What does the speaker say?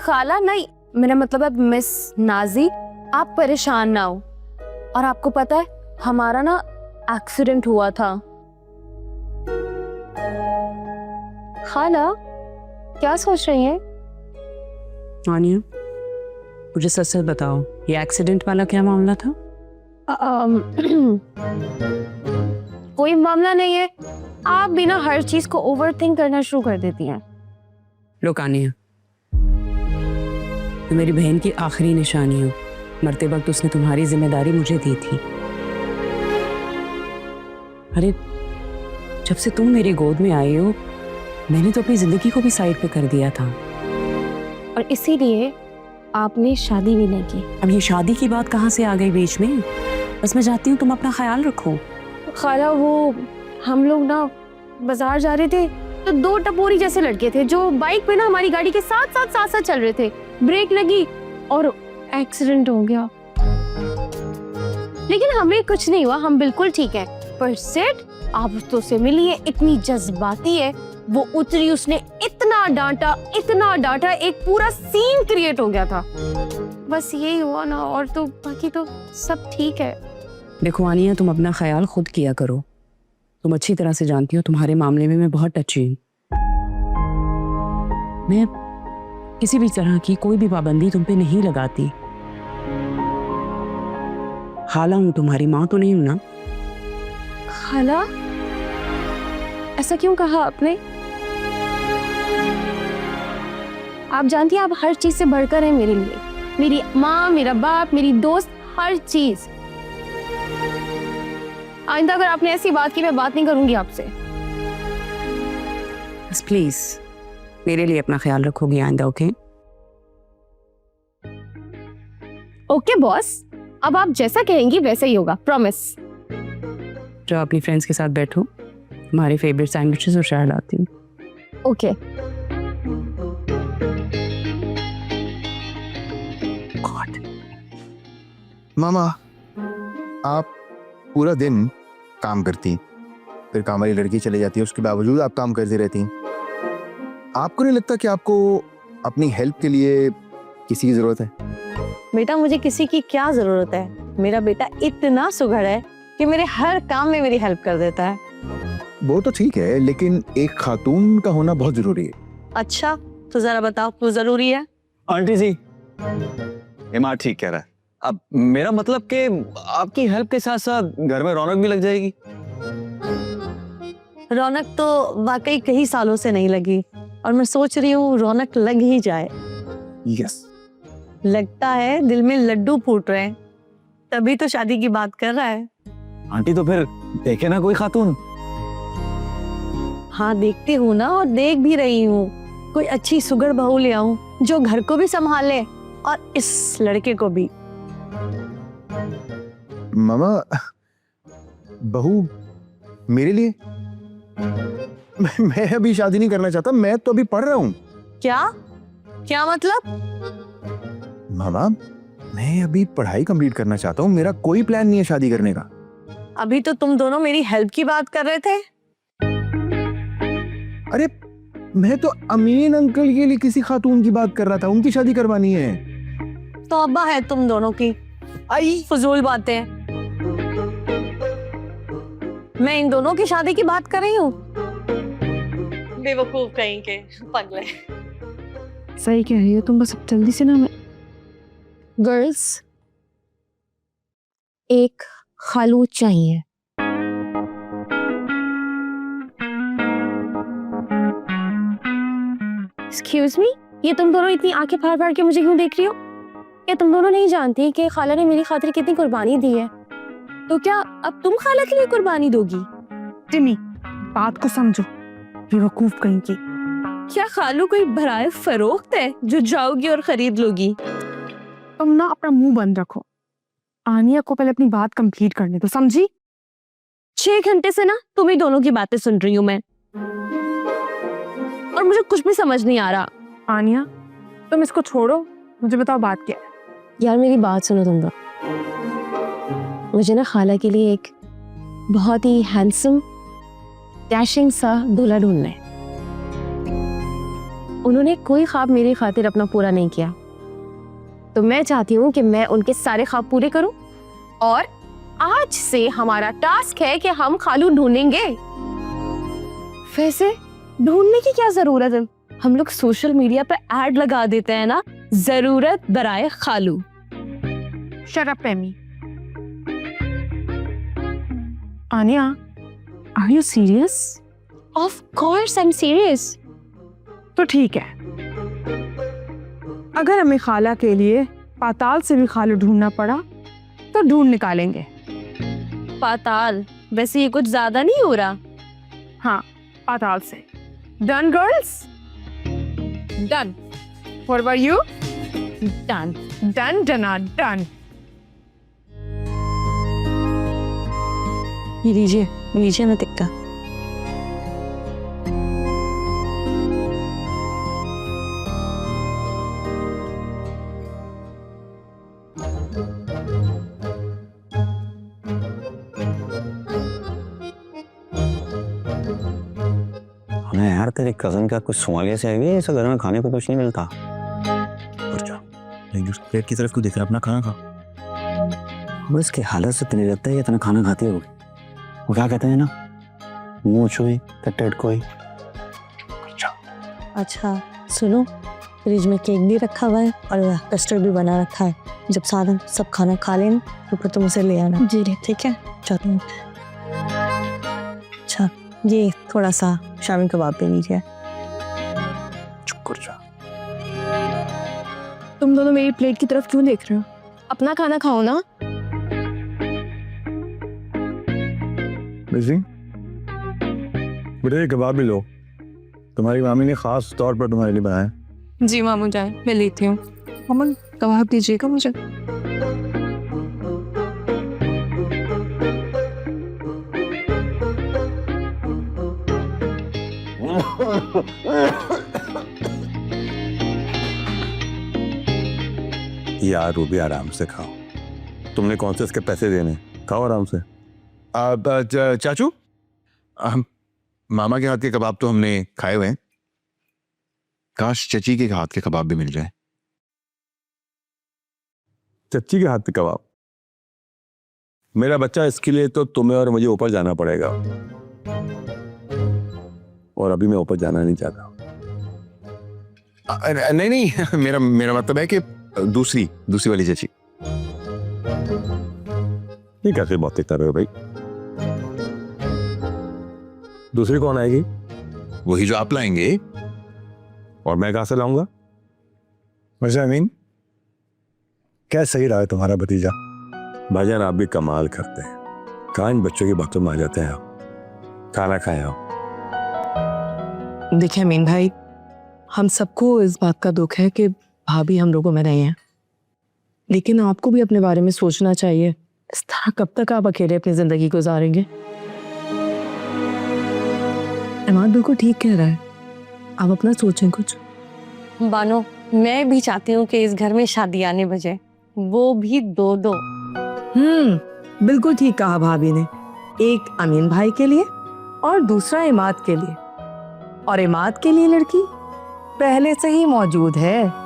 खाला नहीं, मेरा मतलब है मिस नाजी, आप परेशान ना हो। और आपको पता है हमारा ना एक्सीडेंट हुआ था। खाला क्या सोच रही हैं? आनिया, मुझे सच सच बताओ, ये एक्सीडेंट वाला क्या मामला था? कोई मामला नहीं है, आप बिना हर चीज को ओवरथिंक करना शुरू कर देती हैं। लो आनिया, तो मेरी बहन की आखिरी निशानी हो। मरते वक्त उसने तुम्हारी जिम्मेदारी मुझे दी थी। अरे जब से तुम मेरी गोद में आई हो, मैंने तो अपनी जिंदगी को भी साइड पे कर दिया था। और इसीलिए आपने शादी भी नहीं की। अब ये शादी की बात कहाँ से आ गई बीच में? बस मैं चाहती हूँ तुम अपना ख्याल रखो। खाला वो हम लोग ना बाजार जा रहे थे तो दो टपोरी जैसे लड़के थे जो बाइक पे ना हमारी गाड़ी के साथ साथ चल रहे थे। ब्रेक लगी और एक्सीडेंट हो गया। लेकिन हमें कुछ नहीं हुआ, हम बिल्कुल ठीक हैं। पर सेठ आप तो से मिली है, इतनी जज्बाती है, वो उतरी, उसने इतना डांटा, एक पूरा सीन क्रिएट हो गया था। बस यही हुआ ना, और तो बाकी तो सब ठीक है। देखो आनिया, तुम अपना ख्याल खुद किया करो। तुम अच्छी तरह से जानती हो तुम्हारे मामले में मैं बहुत टची हूँ। मैं किसी भी तरह की कोई भी पाबंदी तुम पे नहीं लगाती। खाला हूँ, तुम्हारी माँ तो नहीं हूँ ना? खाला, ऐसा क्यों कहा आपने? आप जानती हैं आप हर चीज से बढ़कर हैं मेरे लिए। मेरी माँ, मेरा बाप, मेरी दोस्त, हर चीज। आइंदा अगर आपने ऐसी बात की, मैं बात नहीं करूंगी आपसे। बस प्लीज मेरे लिए अपना ख्याल रखोगी आइंदा, ओके? ओके बॉस, अब आप जैसा कहेंगी वैसा ही होगा, प्रॉमिस। जो अपनी फ्रेंड्स के साथ बैठो, तुम्हारे फेवरेट सैंडविचेस और चाय लाती हूँ। ओके। मामा, आप पूरा दिन काम करती, फिर काम वाली लड़की चली जाती है, उसके बावजूद आप काम करती रहती। आपको नहीं लगता कि आपको अपनी हेल्प के लिए किसी की जरूरत है? बेटा, मुझे किसी की क्या जरूरत है? मेरा बेटा इतना सुघड़ है कि मेरे हर काम में मेरी हेल्प कर देता है। वो तो ठीक है, लेकिन एक खातून का होना बहुत जरूरी है। अच्छा, तो जरा बताओ क्यों जरूरी है? आंटी जी, इमार ठीक कह रहा है। अब मेरा मतलब कि आपकी हेल्प के साथ साथ घर में रौनक भी लग जाएगी। रौनक तो वाकई कई सालों से नहीं लगी, और मैं सोच रही हूँ रौनक लग ही जाए। यस। लगता है दिल में लड्डू फूट रहे हैं, तभी तो शादी की बात कर रहा है। आंटी तो फिर देखे ना कोई खातून। हाँ देखती हूँ ना, और देख भी रही हूँ। कोई अच्छी सुगड़ बहू ले आऊं जो घर को भी संभाले और इस लड़के को भी। मामा, बहू मेरे लिए? मैं अभी शादी नहीं करना चाहता, मैं तो अभी पढ़ रहा हूँ। क्या क्या मतलब? मामा, मैं अभी पढ़ाई कंप्लीट करना चाहता हूँ, मेरा कोई प्लान नहीं है शादी करने का। अभी तो तुम दोनों मेरी हेल्प की बात कर रहे थे। अरे मैं तो अमीन अंकल के लिए किसी खातून की बात कर रहा था, उनकी शादी करवानी है। तौबा है तुम दोनों की, आई फजूल बातें। मैं इन दोनों की शादी की बात कर रही हूँ? बेवकूफ कहीं के पगले। सही कह रही हो तुम, बस अब जल्दी से ना। गर्ल्स, एक खालू चाहिए। एक्सक्यूज मी, ये तुम दोनों इतनी आंखें फाड़ फाड़ के मुझे क्यों देख रही हो? क्या तुम दोनों नहीं जानती कि खाला ने मेरी खातिर कितनी कुर्बानी दी है? तो क्या अब तुम खाला के लिए कुर्बानी दोगी? टिमी, बात को समझो, बेवकूफ कहीं की। क्या खालू कोई भराए फरोख्त है जो जाओगी और खरीद लोगी? तुम ना अपना मुंह बंद रखो। आनिया को पहले अपनी बात कंप्लीट करने दो, समझी? 6 घंटे से ना तुम ही दोनों की बातें सुन रही हूँ मैं, और मुझे कुछ भी समझ नहीं आ रहा। आनिया, तुम इसको छोड़ो, मुझे बताओ बात क्या है। यार मेरी बात सुनो तुम दो। मुझे ना खाला के लिए एक बहुत ही हैंडसम डैशिंग सा दूल्हा ढूंढना है। उन्होंने कोई ख्वाब मेरी खातिर अपना पूरा नहीं किया, तो मैं चाहती हूँ कि मैं उनके सारे ख्वाब पूरे करूं। और आज से हमारा टास्क है कि हम खालू ढूंढेंगे। वैसे ढूंढने की क्या जरूरत है, हम लोग सोशल मीडिया पे ऐड लगा देते हैं ना, जरूरत बराए खालू। शट अप पेमी। आनिया, are you serious? Of course I am serious. तो ठीक है, अगर हमें खाला के लिए पाताल से भी खालू ढूंढना पड़ा तो ढूंढ निकालेंगे। पाताल? वैसे ये कुछ ज्यादा नहीं हो रहा? हाँ, पाताल से। Done girls? Done. What about you? Done. Done डना डन। ये लीजिए ना टिक्का। हमें यार तेरे कजन का कुछ सोमालिया से आई हुई है, ऐसा घर में खाने को कुछ नहीं मिलता। प्लेट की तरफ क्यों देख रहा है? अपना खाना खा। अब इसकी हालत से नहीं लगता है कि इतना खाना खाती होगी। वो क्या कहते हैं ना, मुंह छुई तो टेट कोई। अच्छा सुनो, फ्रिज में केक भी रखा हुआ है और कस्टर्ड भी बना रखा है। जब सारा सब खाना खा लें तो फिर तुम उसे ले आना। जी ठीक है, चलो। अच्छा ये थोड़ा सा शामी कबाब दे लीजिए। चुप कर जा। तुम दोनों मेरी प्लेट की तरफ क्यों देख रहे हो? अपना खाना खाओ ना। बेटे कबाब भी लो, तुम्हारी मामी ने खास तौर पर तुम्हारे लिए बनाया। जी मामू जान, मैं लेती हूँ। अमन कबाब दीजिएगा मुझे। यार रूबी आराम से खाओ, तुमने कौन से इसके पैसे देने, खाओ आराम से। चाचू, मामा के हाथ के कबाब तो हमने खाए हुए हैं, काश चची के हाथ के कबाब भी मिल जाए। चच्ची के हाथ पे कबाब? मेरा बच्चा, इसके लिए तो तुम्हें और मुझे ऊपर जाना पड़ेगा, और अभी मैं ऊपर जाना नहीं चाहता। नहीं नहीं, मेरा मतलब है कि दूसरी वाली चची। नहीं कैसे बात करते रहे हो भाई? दूसरी कौन आएगी? वही जो आप लाएंगे। और मैं कहां से लाऊंगा? वैसे अमीन, क्या सही रहा है तुम्हारा भतीजा? भाईजान आप भी कमाल करते हैं, कहाँ इन बच्चों की बातों में आ जाते हैं आप। खाना खाए आओ। देखिए अमीन भाई, हम सबको इस बात का दुख है कि भाभी हम लोगों में नहीं है, लेकिन आपको भी अपने बारे में सोचना चाहिए। इस तरह कब तक आप अकेले अपनी जिंदगी गुजारेंगे? इमाद बिल्कुल ठीक कह रहा है, आप अपना सोचें कुछ। बानो, मैं भी चाहती हूँ कि इस घर में शादी आने बजे, वो भी दो। बिल्कुल ठीक कहा भाभी ने, एक अमीन भाई के लिए और दूसरा इमाद के लिए। और इमाद के लिए लड़की पहले से ही मौजूद है।